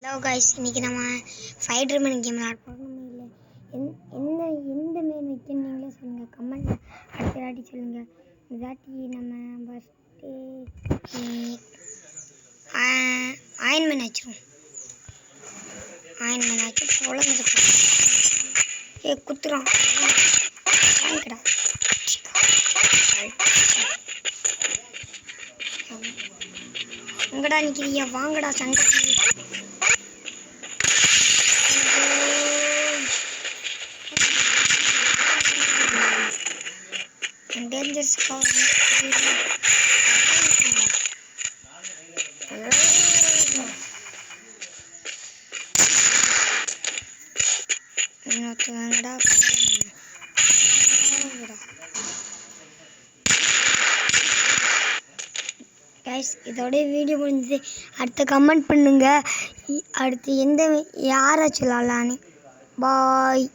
Hello guys, இன்றைக்கி நம்ம ஃபைடர்மேன் game விளாட்போம். இல்லை எந்த எந்த மேன் வைக்கணும் நீங்களே சொல்லுங்கள், கமெண்ட்டில் அடுத்த வாட்டி சொல்லுங்கள். இந்த வாட்டி நம்ம ஃபஸ்ட்டு அயன்மேன் வச்சுருவோம். அயன்மேன் வச்சு உலகத்துக்கு குத்துறோம். வாங்கிடா எங்கடா நிற்கிறியா? வாங்கடா சங்கத்தி. டேஞ்சர்ஸ் இன்னொருத்தவங்கடா கைஸ், இதோட வீடியோ முடிஞ்சது. அடுத்த கமெண்ட் பண்ணுங்கள். அடுத்து யாரை சொல்லலான்னு. பாய்.